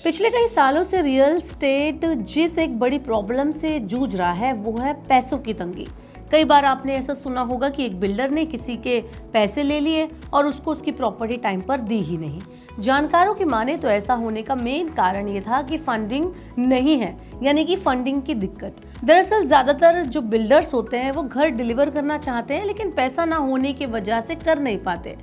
पिछले कई सालों से रियल एस्टेट जिस एक बड़ी प्रॉब्लम से जूझ रहा है वो है पैसों की तंगी। कई बार आपने ऐसा सुना होगा कि एक बिल्डर ने किसी के पैसे ले लिए और उसको उसकी प्रॉपर्टी टाइम पर दी ही नहीं। जानकारों की माने तो ऐसा होने का मेन कारण ये था कि फंडिंग नहीं है, यानी कि फंडिंग की दिक्कत। दरअसल ज्यादातर जो बिल्डर्स होते हैं वो घर डिलीवर करना चाहते हैं, लेकिन पैसा ना होने की वजह से कर नहीं पाते।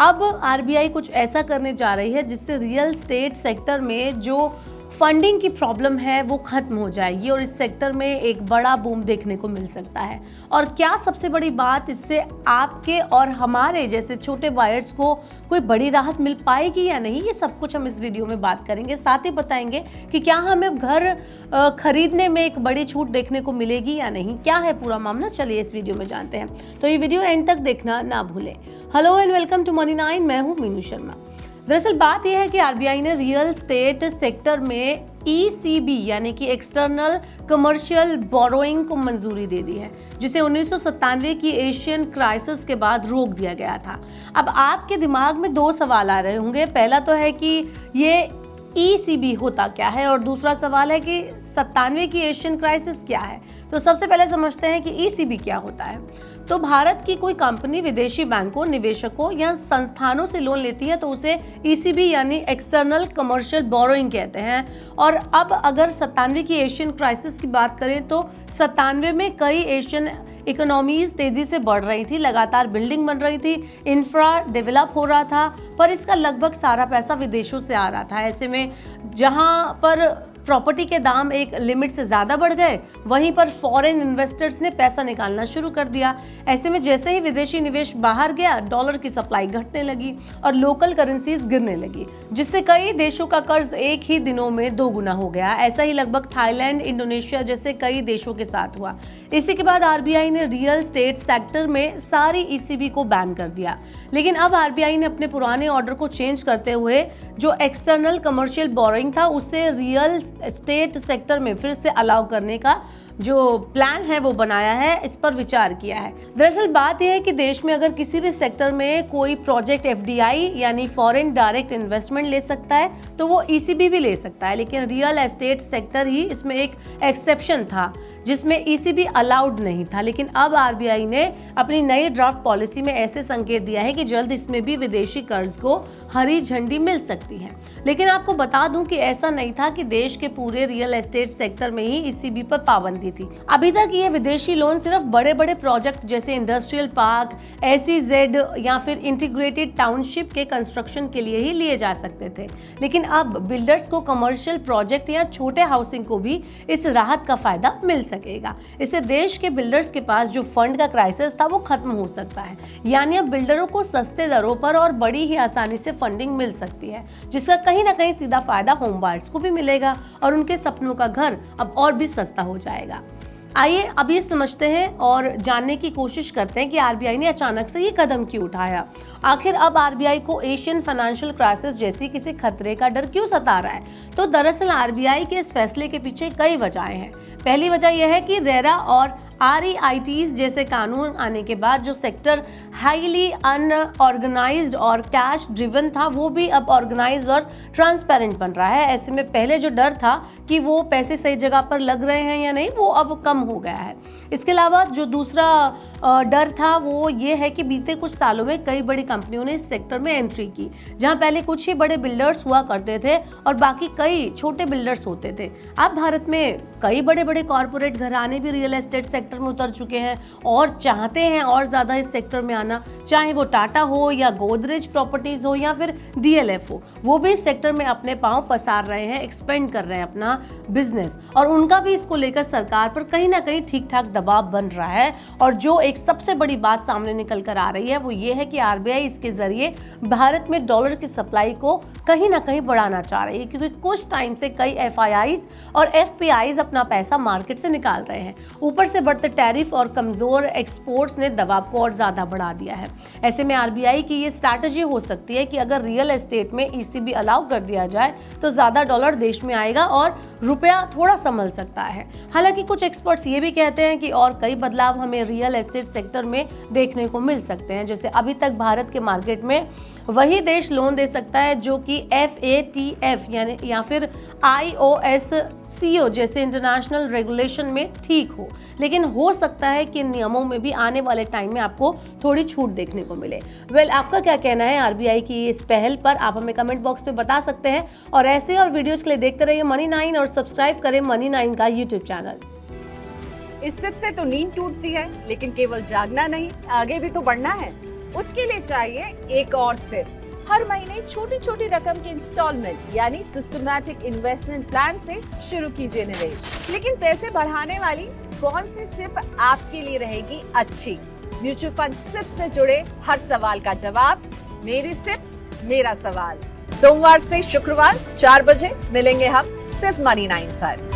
अब आरबीआई कुछ ऐसा करने जा रही है जिससे रियल एस्टेट सेक्टर में जो फंडिंग की प्रॉब्लम है वो खत्म हो जाएगी और इस सेक्टर में एक बड़ा बूम देखने को मिल सकता है। और क्या सबसे बड़ी बात, इससे आपके और हमारे जैसे छोटे बायर्स को कोई बड़ी राहत मिल पाएगी या नहीं, ये सब कुछ हम इस वीडियो में बात करेंगे। साथ ही बताएंगे कि क्या हमें घर खरीदने में एक बड़ी छूट देखने को मिलेगी या नहीं। क्या है पूरा मामला, चलिए इस वीडियो में जानते हैं। तो ये वीडियो एंड तक देखना ना भूलें। Hello and welcome to money 9, मैं हूँ मीनू शर्मा। दरअसल बात यह है कि आरबीआई ने रियल एस्टेट सेक्टर में ईसीबी यानी कि एक्सटर्नल कमर्शियल बोरोइंग को मंजूरी दे दी है, जिसे 1997 की एशियन क्राइसिस के बाद रोक दिया गया था। अब आपके दिमाग में दो सवाल आ रहे होंगे। पहला तो है कि ये ईसीबी होता क्या है, और दूसरा सवाल है कि 97 की एशियन क्राइसिस क्या है। तो सबसे पहले समझते हैं कि ईसीबी क्या होता है। तो भारत की कोई कंपनी विदेशी बैंकों, निवेशकों या संस्थानों से लोन लेती है तो उसे ईसीबी यानी एक्सटर्नल कमर्शियल बोरोइंग कहते हैं। और अब अगर 97 की एशियन क्राइसिस की बात करें तो 97 में कई एशियन इकोनॉमीज तेजी से बढ़ रही थी, लगातार बिल्डिंग बन रही थी, इंफ्रा डेवलप हो रहा था, पर इसका लगभग सारा पैसा विदेशों से आ रहा था। ऐसे में जहां पर प्रॉपर्टी के दाम एक लिमिट से ज़्यादा बढ़ गए, वहीं पर फॉरेन इन्वेस्टर्स ने पैसा निकालना शुरू कर दिया। ऐसे में जैसे ही विदेशी निवेश बाहर गया, डॉलर की सप्लाई घटने लगी और लोकल करेंसीज गिरने लगी, जिससे कई देशों का कर्ज एक ही दिनों में दोगुना हो गया। ऐसा ही लगभग थाईलैंड, इंडोनेशिया जैसे कई देशों के साथ हुआ। इसी के बाद आरबीआई ने रियल एस्टेट सेक्टर में सारी ईसीबी को बैन कर दिया। लेकिन अब आरबीआई ने अपने पुराने ऑर्डर को चेंज करते हुए जो एक्सटर्नल कमर्शियल बोरोइंग था उसे रियल एस्टेट सेक्टर में फिर से अलाउ करने का जो प्लान है वो बनाया है, इस पर विचार किया है। दरअसल बात यह है कि देश में अगर किसी भी सेक्टर में कोई प्रोजेक्ट एफडीआई यानी फॉरेन डायरेक्ट इन्वेस्टमेंट ले सकता है तो वो ईसीबी भी ले सकता है, लेकिन रियल एस्टेट सेक्टर ही इसमें एक एक्सेप्शन था जिसमें ईसीबी अलाउड नहीं था। लेकिन अब आरबीआई ने अपनी नई ड्राफ्ट पॉलिसी में ऐसे संकेत दिया है कि जल्द इसमें भी विदेशी कर्ज को हरी झंडी मिल सकती है। लेकिन आपको बता दूं कि ऐसा नहीं था कि देश के पूरे रियल एस्टेट सेक्टर में ही ईसीबी पर पाबंदी थी। अभी तक ये विदेशी लोन सिर्फ बड़े बड़े प्रोजेक्ट जैसे इंडस्ट्रियल पार्क, एसईजेड या फिर इंटीग्रेटेड टाउनशिप के कंस्ट्रक्शन के लिए ही लिए जा सकते थे। लेकिन अब बिल्डर्स को कमर्शियल प्रोजेक्ट या छोटे हाउसिंग को भी इस राहत का फायदा मिल सकेगा। इससे देश के बिल्डर्स के पास जो फंड का क्राइसिस था वो खत्म हो सकता है, यानी अब बिल्डरों को सस्ते दरों पर और बड़ी ही आसानी से फंडिंग मिल सकती है, जिसका कहीं ना कहीं सीधा फायदा होम बायर्स को भी मिलेगा और उनके सपनों का घर अब और भी सस्ता हो जाएगा। आइए अब ये समझते हैं और जानने की कोशिश करते हैं कि आरबीआई ने अचानक से ये कदम क्यों उठाया। आखिर अब आरबीआई को एशियन फाइनेंशियल क्राइसिस जैसी किसी खतरे का डर क्यों सता रहा है? तो दरअसल आरबीआई के इस फैसले के पीछे कई वजहें हैं। पहली वजह यह है कि रेरा और आरईआईटीज जैसे कानून आने के बाद जो सेक्टर हाईली अनऑर्गेनाइज्ड और कैश ड्रिवन था वो भी अब ऑर्गेनाइज्ड और ट्रांसपेरेंट बन रहा है। ऐसे में पहले जो डर था कि वो पैसे सही जगह पर लग रहे हैं या नहीं, वो अब कम हो गया है। इसके अलावा जो दूसरा डर था वो ये है कि बीते कुछ सालों में कई बड़ी कंपनियों ने इस सेक्टर में एंट्री की, जहां पहले कुछ ही बड़े बिल्डर्स हुआ करते थे और बाकी कई छोटे बिल्डर्स होते थे। अब भारत में कई बड़े बड़े कॉर्पोरेट घराने भी रियल एस्टेट सेक्टर में उतर चुके हैं और चाहते हैं और ज्यादा इस सेक्टर में आना, चाहे वो टाटा हो या गोदरेज प्रॉपर्टीज हो या फिर डीएलएफ हो, वो भी इस सेक्टर में अपने पांव पसार रहे हैं, एक्सपेंड कर रहे हैं अपना बिजनेस। और उनका भी इसको लेकर सरकार पर कहीं ना कहीं ठीक ठाक दबाव बन रहा है। और जो एक सबसे बड़ी बात सामने निकल कर आ रही है वो ये है कि आरबीआई इसके जरिए भारत में डॉलर की सप्लाई को कहीं ना कहीं बढ़ाना चाह रही है, क्योंकि कुछ टाइम से कई एफआईआईज और एफपीआईज अपना पैसा मार्केट से निकाल रहे हैं। ऊपर से बढ़ते टैरिफ और कमजोर एक्सपोर्ट्स ने दबाव को और ज्यादा बढ़ा दिया है। ऐसे में आरबीआई की ये स्ट्रैटेजी हो सकती है कि अगर रियल एस्टेट में ईसीबी अलाउ कर दिया जाए तो ज्यादा डॉलर देश में आएगा और रुपया थोड़ा संभल सकता है। हालांकि कुछ एक्सपर्ट्स ये भी कहते हैं कि और कई बदलाव हमें रियल एस्टेट सेक्टर में देखने को मिल सकते हैं। जैसे अभी तक भारत के मार्केट में वही देश लोन दे सकता है जो कि FATF यानी या फिर IOSCO जैसे इंटरनेशनल रेगुलेशन में ठीक हो, लेकिन हो सकता है कि नियमों में भी आने वाले टाइम में आपको थोड़ी छूट देखने को मिले। आपका क्या कहना है RBI की इस पहल पर, आप हमें कमेंट बॉक्स में बता सकते हैं। और ऐसे और वीडियोस के लिए देखते रहिए Money9 और सब्सक्राइब करें Money9 का YouTube चैनल। इस सिप से तो नींद टूटती है, लेकिन केवल जागना नहीं, आगे भी तो बढ़ना है। उसके लिए चाहिए एक और सिप। हर महीने छोटी छोटी रकम की इंस्टॉलमेंट यानी सिस्टमैटिक इन्वेस्टमेंट प्लान से शुरू कीजिए निवेश। लेकिन पैसे बढ़ाने वाली कौन सी सिप आपके लिए रहेगी अच्छी? म्यूचुअल फंड सिप से जुड़े हर सवाल का जवाब मेरी सिप मेरा सवाल। सोमवार से शुक्रवार 4 बजे मिलेंगे हम सिर्फ Money9 पर।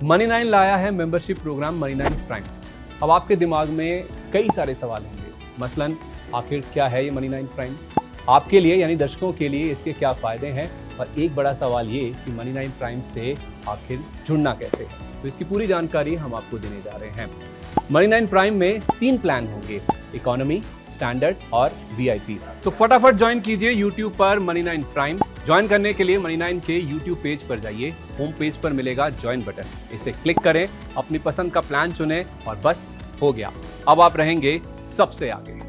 Money9 लाया है मेंबरशिप प्रोग्राम Money9 प्राइम। अब आपके दिमाग में कई सारे सवाल होंगे, मसलन आखिर क्या है ये Money9 प्राइम, आपके लिए यानी दर्शकों के लिए इसके क्या फ़ायदे हैं, और एक बड़ा सवाल ये कि Money9 प्राइम से आखिर जुड़ना कैसे है। तो इसकी पूरी जानकारी हम आपको देने जा रहे हैं। Money9 प्राइम में 3 प्लान होंगे, इकोनॉमी, स्टैंडर्ड और VIP। तो फटाफट ज्वाइन कीजिए YouTube पर Money9 प्राइम। ज्वाइन करने के लिए Money9 के YouTube पेज पर जाइए, होम पेज पर मिलेगा ज्वाइन बटन, इसे क्लिक करें, अपनी पसंद का प्लान चुनें और बस हो गया, अब आप रहेंगे सबसे आगे।